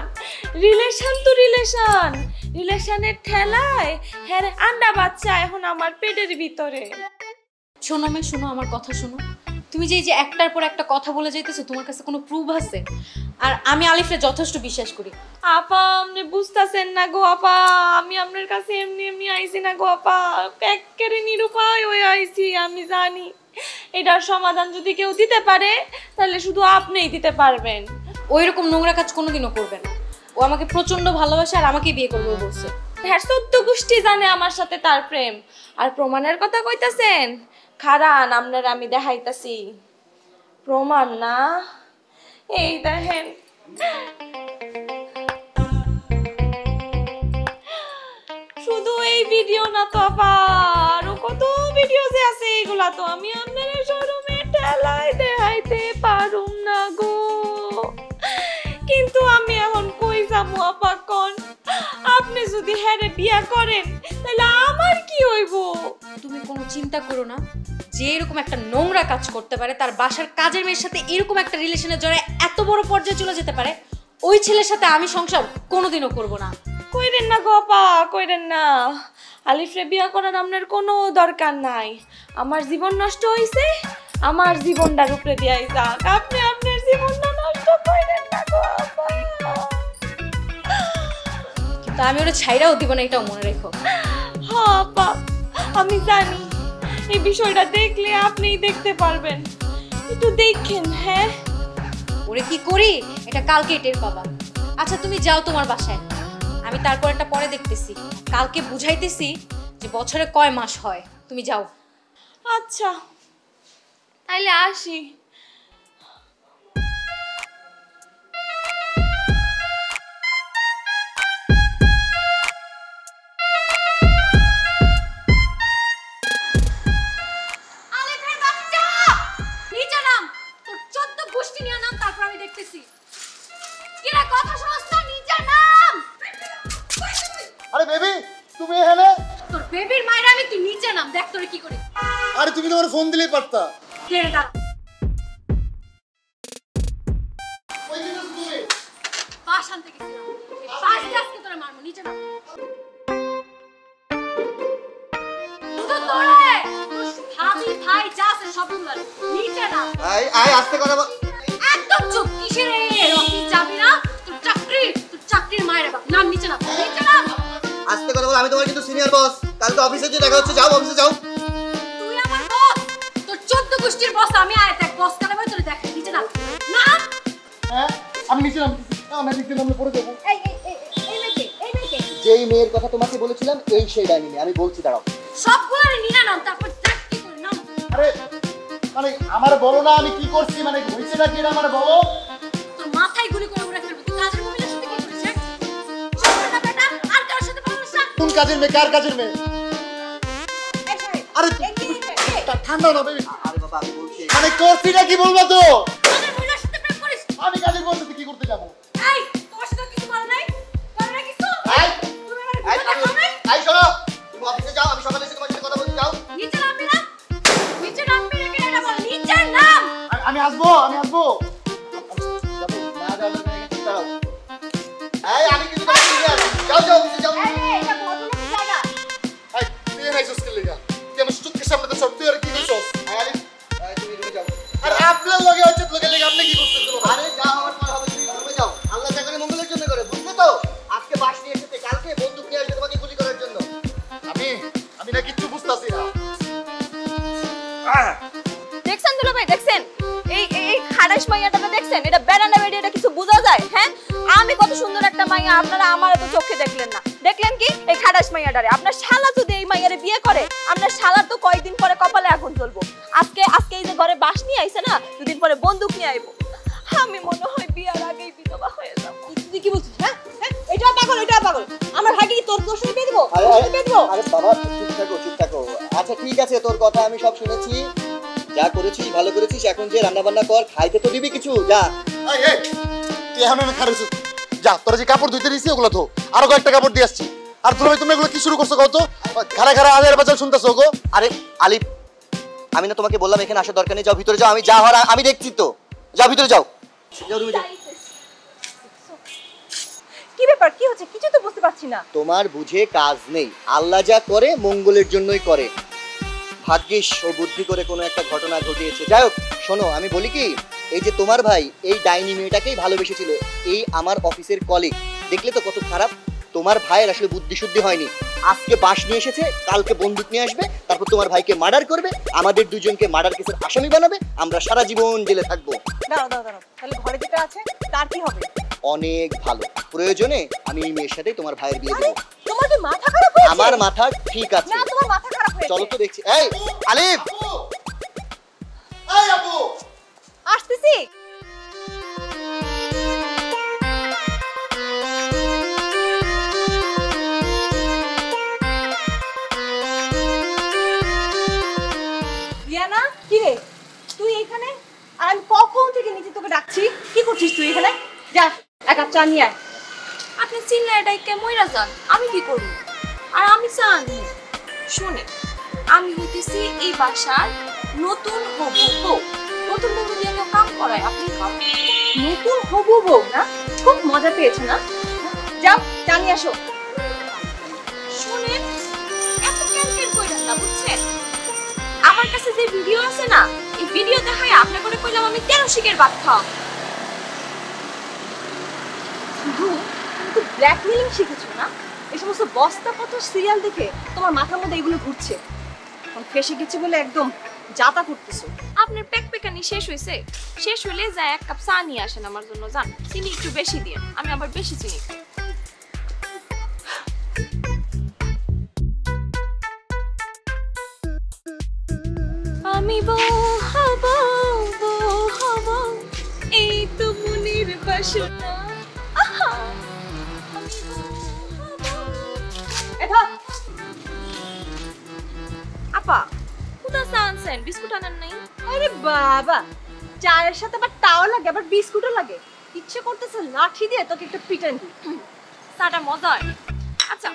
রিলেশন তো রিলেশন, রিলেশনের ঠেলায় হ্যাঁ আন্ডা বাচ্চা এখন আমার পেটের ভিতরে। শোনো মে, শোনো আমার কথা শোনো। তুমি যে এই যে একটার পর একটা কথা বলে যাইতেছো, তোমার কাছে কোনো প্রুফ আছে? আর আমি আলিফরে যথেষ্ট বিশ্বাস করি। আপা আপনি বুঝতেছেন না গো আপা, আমি আপনার কাছে এমনি এমনি আইছি না গো আপা, একেবারে নিরুপায় হয়ে আইছি। আমি জানি এটার সমাধান যদি কেউ দিতে পারে তাহলে শুধু আপনিই দিতে পারবেন। ওই রকম নোংরা কাজ কোনোদিনও করবে না। ও আমাকে প্রচন্ড ভালোবাসে আর আমাকে বিয়ে করবে বলছে। হ্যাঁ 14 গোষ্ঠী জানে আমার সাথে তার প্রেম। আর প্রমাণের কথা কইতাছেন? খারান আপনার আমি দেখাইতাছি। প্রমাণ না, এই দেখেন। শুধু এই ভিডিও না তো আপা, আরো কত ভিডিও যে আছে, এগুলা তো আমি আপনার শোরুমে ঠেলায় দেখাইতে পারুম না গো। কিন্তু আমি এখন কই যাবো আপা কোন? আপনি যদি হ্যারে বিয়া করেন তাহলে আমার কি হইব? তুমি কোনো চিন্তা করো না। যে এরকম একটা নোংরা কাজ করতে পারে, তার বাসার কাজের মেয়ের সাথে এরকম একটা রিলেশনে জড়ায় এত বড় পর্যায়ে চলে যেতে পারে, ওই ছেলের সাথে আমি সংসার কোনোদিনও করব না। কইরেন না গো আপা, কইরেন না। আলিফরে বিয়া করার আপনার কোনো দরকার নাই। আমার জীবন নষ্ট হইছে, আমার জীবনটার উপরে দিয়াই যাক। আপনি আপনার জীবনটা নষ্ট কইরেন না গো আপা। কিন্তু আমি ওরা ছাইরাও দিব না, এটাও মনে রেখো। হ্যাঁ আপা আমি জানি, এই বিষয়টা দেখলে আপনিই দেখতে পারবেন। একটু দেখেন। হ্যাঁ ওরে কি করি এটা কালকেই টের পাবা। আচ্ছা তুমি যাও তোমার বাসায়, আমি তারপর একটা পরে দেখতেছি। কালকে বুঝাইতেছি যে বছরে কয় মাস হয়। তুমি যাও। আচ্ছা তাইলে আসি। নিচে নাম, তোর 14 গোষ্ঠী নিয়ে নাম, তারপর আমি দেখতেছি। কিরা কথা শুনছ না? নিচে নাম। আরে বেবি তুমি এখানে? তোর বেবির মায়ের আমি, তুই নিচে নাম, দেখ তোরে কি করে। আরে তুমি তো আমার ফোন দিলেই পারতা। কে রে? কই দিছস তুমি? বাস আনতে গেছিলাম, বাস দিয়ে আজকে তোরে মারবো। নিচে নাম। তো তোরে ভাবি ভাই যা আছে সব বললাম। নিচে নাম। আই আই আস্তে কথা বল। একদম চুপ। কিসের এই অফিস যাবি না? তোর চাকরির মায়ের বাপ। নাম নিচে নাম, নিচে নাম। আস্তে কথা বল। আমি তোমার কিন্তু সিনিয়র বস। কালকে অফিসে যে দেখা হচ্ছে, যাও অফিসে যাও। তুই আমার বস, তোর 14 গোষ্ঠীর বস আমি। আয় দেখ বস কালে ভাই তোরে দেখ। নিচে নাম। নাম। হ্যাঁ আমি নিচে নাম। আমি নিচে নামলে পড়ে যাবো। এই মেয়েকে যেই মেয়ের কথা তোমাকে বলেছিলাম এই সেই ডাইনি মেয়ে। আমি বলছি দাঁড়াও। সবগুলোর নিনা নাম, তারপর দেখ কি করে নাম। আরে মানে আমার বলো না আমি কি করছি, মানে হইছে না কি আমার বলো। তোর মাথায় গুলি করে উড়ে ফেলবো। তুই কাজের মহিলার সাথে কি করিস? সবটা বেটা আর কারোর সাথে পারছিস না। কোন কাজের মেয়ে? কার কাজের মেয়ে? আরে ঠান্ডা না বেবি। আরে বাবা আমি বলছি মানে করছিটা কি বলবো তো? কাজের মহিলার সাথে আমি কাজের বউর সাথে কি করতে যাবো? এই তোমার সাথে কিছু বলা নাই? বলা নাই কিছু? এই, তুমি আমার এই, ভিডিও দেখাও নাই? এই শোনো, তুমি অফিসে যাও, আমি সকালে এসে তোমার সাথে কথা বলতে যাও। নিচে নামবি না? নিচে নামবি না কেন এটা বল, নিচে নাম। আমি আসবো। যাবো, না যাও, না যাও, এখানে দাঁড়াও। এই, আমি কিছু কথা বলি আর। যাও, যাও, অফিসে যাও। এই রে, এটা ভদ্রলোকের জায়গা। এই, তুই এনে আইসোস কে লিগা? তুই আমার চোখের সামনে তো সব তুই আর কি করছস? এই, আলিফ, এই, তুমি রুমে যাও। আর আপনার লগে হচ্ছে লোকের লিগা আপনি কি করতেছেন? আরে যা হওয়ার তোমার হবে, তুমি রুমে যাও। আল্লাহ যা করে মঙ্গলের জন্য করে, বুঝলে তো? আজকে বাস নিয়ে এসেছে, কালকে বন্দুক নিয়ে আসবে তোমাকে গুলি করার জন্য। আমি না কিচ্ছু বুঝতাছি না। দেখছেন দুলা ভাই, দেখছেন এই এই খাড়াস মাইয়াটাকে দেখছেন? এটা বেড়ানা বেড়ি, এটা কিছু বোঝা যায়? হ্যাঁ, আমি কত সুন্দর একটা মাইয়া, আপনারা আমার তো চোখে দেখলেন না। দেখলেন কি এই খাড়াস মাইয়াটারে? আপনার শালা যদি এই মাইয়ারে বিয়ে করে, আপনার শালার তো কয়েকদিন পরে কপালে আগুন জ্বলবো। আজকে এই যে ঘরে বাস নিয়ে আইছে না, দুদিন পরে বন্দুক নিয়ে আইবো। আমি মনে হয় বিয়ার আগেই বিধবা হয়ে যাবো। তুই কি বলছিস? হ্যাঁ হ্যাঁ, এটা পাগল, এটা পাগল। আমার ভাগে কি তোর দোষ দিয়ে দেবো? আরে, দোষ দিয়ে দেবো? আরে বাবা, চুপ থাকো, চুপ থাকো। আচ্ছা ঠিক আছে, তোর কথা আমি সব শুনেছি। যা করেছিস ভালো করেছিস, এখন যে রান্না বান্না কর, খাইতে তো দিবি কিছু, যা। এই, তুই এখন এনে খারেছিস। যা, তোরা যে কাপড় ধুইতে দিয়েছি ওগুলো ধো। আরো কয়েকটা কাপড় দিয়ে আসছি। আর তুমি এগুলো কি শুরু করছো কত? খারা খারা আজের বাজার শুনতেছো গো? আরে আলিফ, আমি না তোমাকে বললাম এখানে আসার দরকার নেই, যাও ভিতরে যাও। আমি যা হওয়ার আমি দেখছি তো, যাও ভিতরে যাও। যাও, রুমে যাও। কি ব্যাপার, কি হচ্ছে কিছু তো বুঝতে পারছি না। তোমার বুঝে কাজ নেই, আল্লাহ যা করে মঙ্গলের জন্যই করে। ভাগ্যিস ও বুদ্ধি করে কোনো একটা ঘটনা ঘটিয়েছে। যাই হোক, শোনো আমি বলি কি, এই যে তোমার ভাই এই ডাইনি মেয়েটাকেই ভালোবেসেছিল, এই আমার অফিসের কলিগ। দেখলে তো কত খারাপ। তোমার ভাইয়ের আসলে বুদ্ধি শুদ্ধি হয়নি। আজকে বাস নিয়ে এসেছে, কালকে বন্দুক নিয়ে আসবে, তারপর তোমার ভাইকে মার্ডার করবে, আমাদের দুজনকে মার্ডার কেসের আসামি বানাবে, আমরা সারা জীবন জেলে থাকবো। দাঁড়াও দাঁড়াও দাঁড়াও, তাহলে ঘরে যেটা আছে তার কি হবে? অনেক ভালো, প্রয়োজনে আমি এই মেয়ের সাথে তোমার ভাইয়ের বিয়ে দেবো। তোমার কি মাথা খারাপ হয়েছে? আমার মাথা ঠিক আছে, না, তোমার মাথা খারাপ হয়েছে। চলো তো দেখছি। এই আলিফ, আপু! এই আপু! আসতেছি। রিয়ানা, কি রে তুই এখানে? আর আমি কখন থেকে নিচে তোকে ডাকছি, কি করছিস তুই এখানে? যা এক কাপ চা নিয়ে আয়। আপনি চিনলে এটাই কে মইরা যান, আমি কি করব? আর আমি চা আনি। শুনে, আমি হইতেছি এই বাসার নতুন হবু বউ। নতুন বউ দিয়ে কেউ কাম করায়, আপনি কাম। নতুন হবু বউ না? খুব মজা পেয়েছো না? যাও চা নিয়ে আসো। শুনেন, এত ক্যালকেল কইরা না, বুঝছেন? আমার কাছে যে ভিডিও আছে না, এই ভিডিও দেখায় আপনি করে কইলাম আমি 13 শিকের ভাত খাও। শুধু তুমি তো ব্ল্যাকমেলিং শিখেছো না? এই সমস্ত বস্তাপত্র সিরিয়াল দেখে তোমার মাথার মধ্যে এগুলো ঘুরছে। এখন ফেসে গেছে বলে একদম যাতা করতেছো। আপনার প্যাকপ্যাকানি শেষ হইছে? শেষ হইলে যায় এক কাপ চা নিয়ে আসেন আমার জন্য, জান। চিনি একটু বেশি দিয়ে, আমি আবার বেশি চিনি খাই। আমি বউ হব, বউ হব, এই তো মনের বাসনা। আহা, আমি বউ হব। এটা আপা, কোথা চা আনছেন? বিস্কুট আনেন নাই? আরে বাবা, চায়ের সাথে আবার তাও লাগে, আবার বিস্কুটও লাগে। ইচ্ছে করতেছে লাঠি দিয়ে তোকে একটা পিটান দিই। চাটা মজা হয়। আচ্ছা,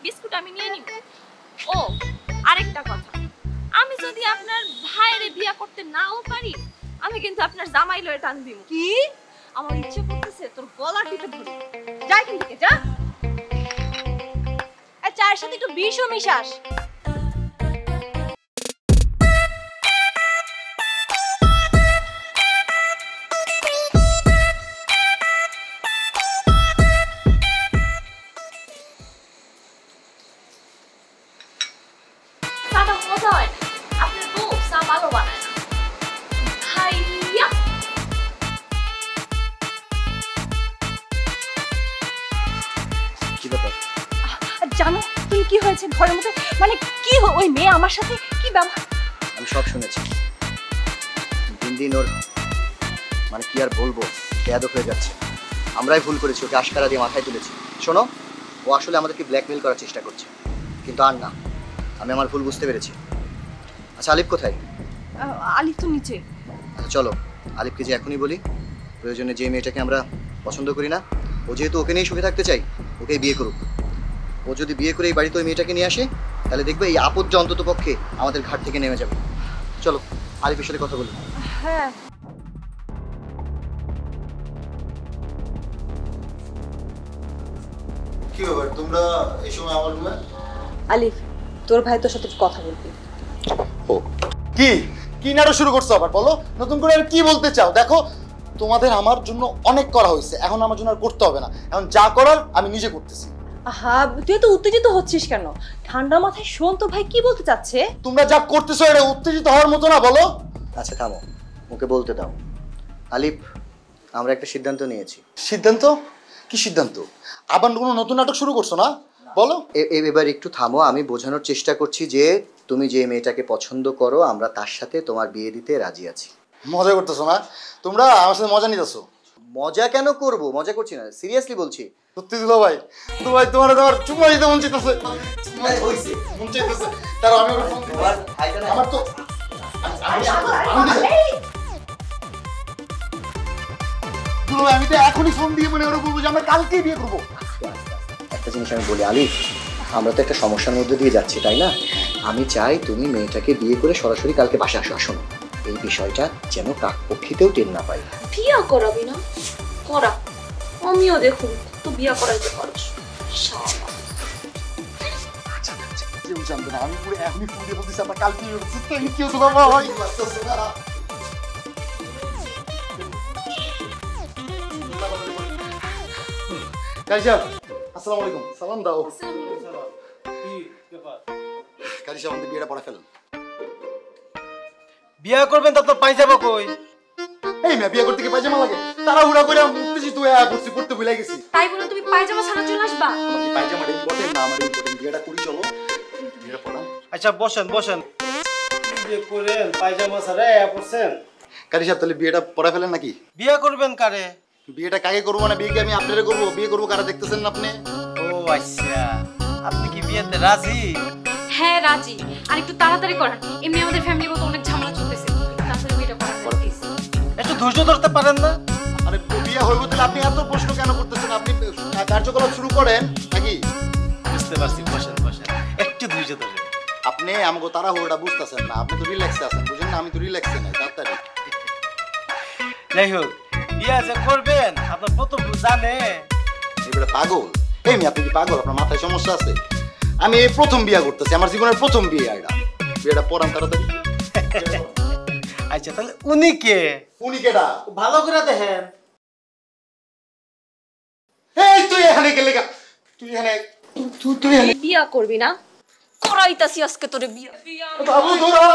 বিস্কুট আমি নিয়ে নিব। ও, আরেকটা কথা, আমি যদি আপনার ভাইয়ের বিয়ে করতে নাও পারি, আমি কিন্তু আপনার জামাই লয়ে টান দিব। কি? আমার ইচ্ছে করতেছে তোর গলা টিপে ধরি। যাই এখান থেকে, যা। এই চায়ের সাথে একটু বিষও মিশাস। চাটা মজা হয় না, আপনার বউ চা ভালো বানায় না। ভাইয়া, কি ব্যাপার? জানো তুমি কি হয়েছে ঘরের মধ্যে? মানে কি ওই মেয়ে আমার সাথে কি ব্যবহার? আমি সব শুনেছি। দিন দিন ওর মানে কি আর বলবো, বেয়াদব হয়ে যাচ্ছে। আমরাই ভুল করেছি, ওকে আশকারা দিয়ে মাথায় তুলেছি। শোনো, ও আসলে আমাদেরকে ব্ল্যাকমেল করার চেষ্টা করছে, কিন্তু আর না, আমি আমার ভুল বুঝতে পেরেছি। আচ্ছা আলিফ কোথায়? আলিফ তো নিচে। আচ্ছা চলো আলিফকে যে এখনই বলি প্রয়োজনে যে মেয়েটাকে আমরা পছন্দ করি না, ও যেহেতু ওকে নিয়েই সুখে থাকতে চাই, ওকে বিয়ে করুক। ও যদি বিয়ে করে এই বাড়িতে ওই মেয়েটাকে নিয়ে আসে, তাহলে দেখবে এই আপদটা অন্তত পক্ষে আমাদের ঘাট থেকে নেমে যাবে। চলো আলিফের সাথে কথা বলি। হ্যাঁ কি ব্যাপার তোমরা এই সময় আমার রুমে? আলিফ, তোর ভাই তোর সাথে একটু কথা বলবি। ও কি কি নাটক শুরু করছো আবার? বলো নতুন করে আর কি বলতে চাও? দেখো তোমাদের আমার জন্য অনেক করা হয়েছে, এখন আমার জন্য আর করতে হবে না। এখন যা করার আমি নিজে করতেছি। আহা, তুই তো উত্তেজিত হচ্ছিস কেন? ঠান্ডা মাথায় শোন তো ভাই কি বলতে চাচ্ছে। তোমরা যা করতেছো এটা উত্তেজিত হওয়ার মতো না, বলো। আচ্ছা থামো, ওকে বলতে দাও। আলিফ, আমরা একটা সিদ্ধান্ত নিয়েছি। সিদ্ধান্ত? কি সিদ্ধান্ত? আবার কোনো নতুন নাটক শুরু করছো না? বলো। এবার একটু থামো, আমি বোঝানোর চেষ্টা করছি যে তুমি যে মেয়েটাকে পছন্দ করো আমরা তার সাথে তোমার বিয়ে দিতে রাজি আছি। মজা করতেছো না? তোমরা আমার সাথে মজা নিতেছো। মজা কেন করব? মজা করছি না, সিরিয়াসলি বলছি। সত্যি দিল ভাই, তো ভাই তোমার চুমা দিতে মন চাইতেছে। মন চাইতেছে। তার আমি ওর ফোন দিবো। আমার তো আমি তো এখনই ফোন দিয়ে মানে ওরা বলবো যে আমরা কালকেই বিয়ে করবো। একটা জিনিস আমি বলি আলিফ, আমরা তো একটা সমস্যার মধ্যে দিয়ে যাচ্ছি, তাই না? আমি চাই তুমি মেয়েটাকে বিয়ে করে সরাসরি কালকে বাসায় আসো। আসো, এই বিষয়টা যেন কাকপক্ষীতেও টের না পাই। বিয়া করাবি না? করা, আমিও দেখুন তো বিয়া করাইতে পারস। কেউ জানবে না, আমি পুরো এখনই ফোন দিয়ে বলতেছি আমরা কালকে বিয়ে করছি। থ্যাংক ইউ তো বাবা ভাই। কারি সাহেব আসসালামু আলাইকুম। সালাম দাও। কারি সাহেব আমাদের বিয়েটা পড়া ফেলেন। বিয়ে করবেন তো আপনার পায়জামা কই? এই মেয়ে বিয়ে করতে কি পায়জামা লাগে? তাড়াহুড়া করে উঠতেছি তুই করছি, পড়তে ভুলে গেছি। তাই বলে তুমি পায়জামা ছাড়া চলে আসবা? আমার কি পায়জামাটা ইম্পর্টেন্ট না? আমার ইম্পর্টেন্ট। বিয়েটা করি চলো, বিয়েটা পড়ান। আচ্ছা বসেন বসেন। বিয়ে করেন পায়জামা ছাড়া পড়ছেন? কারি সাহেব তাহলে বিয়েটা পড়া ফেলেন নাকি? বিয়ে করবেন কারে? বিয়েটা কাকে করবো না, বিয়ে কি আমি আপনারে করবো? বিয়ে করবো কারা দেখতেছেন না আপনি? ও আচ্ছা, আপনি কি বিয়েতে রাজি? হ্যাঁ রাজি, আর একটু তাড়াতাড়ি করান। এমনি আমাদের ফ্যামিলির মতো অনেক ঝামেলা চলতেছে, তাড়াতাড়ি বিয়েটা করান প্লিজ। একটু ধৈর্য ধরতে পারেন না? আরে বিয়ে হইব তাহলে আপনি এত প্রশ্ন কেন করতেছেন? আপনি কার্যকলাপ শুরু করেন নাকি? বুঝতে পারছি, বসেন বসেন, একটু ধৈর্য ধরেন। আপনি আমাকে তাড়াহুড়োটা বুঝতেছেন না, আপনি তো রিল্যাক্সে আছেন, বুঝেন না? আমি তো রিল্যাক্সে নাই, তাড়াতাড়ি। যাই হোক, বিয়ে যে করবেন আপনার প্রথম জানে। এবারে পাগল? এই মেয়ে আপনি কি পাগল? আপনার মাথায় সমস্যা আছে? আমি এই প্রথম বিয়ে করতেছি, আমার জীবনের প্রথম বিয়ে। এটা বিয়েটা পড়ান তাড়াতাড়ি। আচ্ছা তাহলে উনি কে? উনি কেডা? ভালো করে দেখেন। এই তুই এখানে গেলে গা? তুই এখানে তুই এখানে বিয়া করবি না? করাইতাছি আজকে তোরে বিয়া। বাবু ধরো।